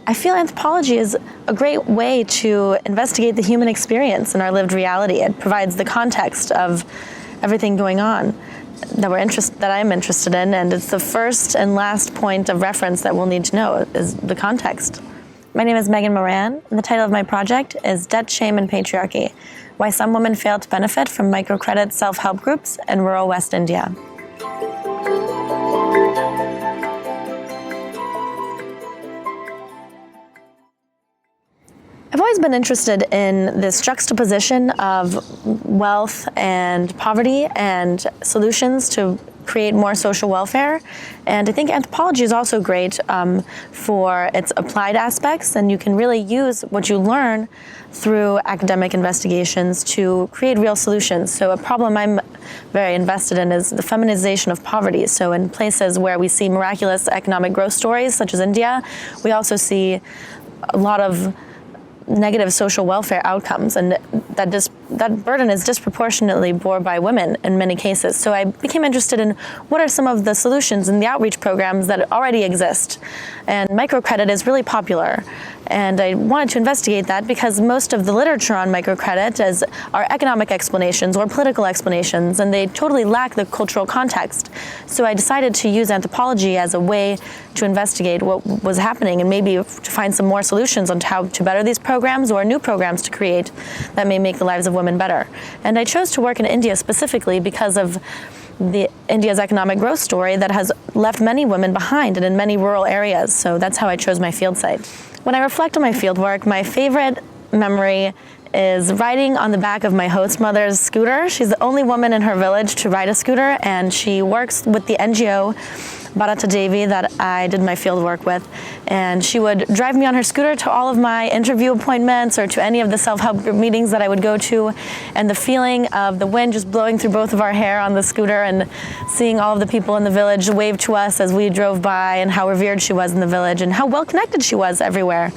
I feel anthropology is a great way to investigate the human experience and our lived reality. It provides the context of everything going on that I'm interested in, and it's the first and last point of reference that we'll need to know is the context. My name is Moran, and the title of my project is Debt, Shame, and Patriarchy: Why Some Women Fail to Benefit from Microcredit Self-Help Groups in Rural West India. I've always been interested in this juxtaposition of wealth and poverty and solutions to create more social welfare. And I think anthropology is also great for its applied aspects, and you can really use what you learn through academic investigations to create real solutions. So a problem I'm very invested in is the feminization of poverty. So in places where we see miraculous economic growth stories, such as India, we also see a lot of negative social welfare outcomes, and that burden is disproportionately borne by women in many cases. So I became interested in what are some of the solutions in the outreach programs that already exist. And microcredit is really popular, and I wanted to investigate that because most of the literature on microcredit are economic explanations or political explanations, and they totally lack the cultural context. So I decided to use anthropology as a way to investigate what was happening and maybe to find some more solutions on how to better these programs or new programs to create that may make the lives of women better. And I chose to work in India specifically because of India's economic growth story that has left many women behind and in many rural areas. So that's how I chose my field site. When I reflect on my fieldwork, my favorite memory is riding on the back of my host mother's scooter. She's the only woman in her village to ride a scooter, and she works with the NGO Bharata Devi that I did my field work with, and she would drive me on her scooter to all of my interview appointments or to any of the self-help group meetings that I would go to, and the feeling of the wind just blowing through both of our hair on the scooter and seeing all of the people in the village wave to us as we drove by, and how revered she was in the village and how well connected she was everywhere.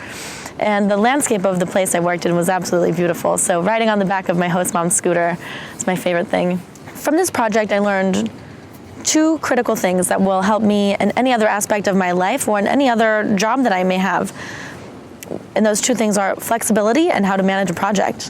And the landscape of the place I worked in was absolutely beautiful. So riding on the back of my host mom's scooter is my favorite thing. From this project, I learned two critical things that will help me in any other aspect of my life or in any other job that I may have. And those two things are flexibility and how to manage a project.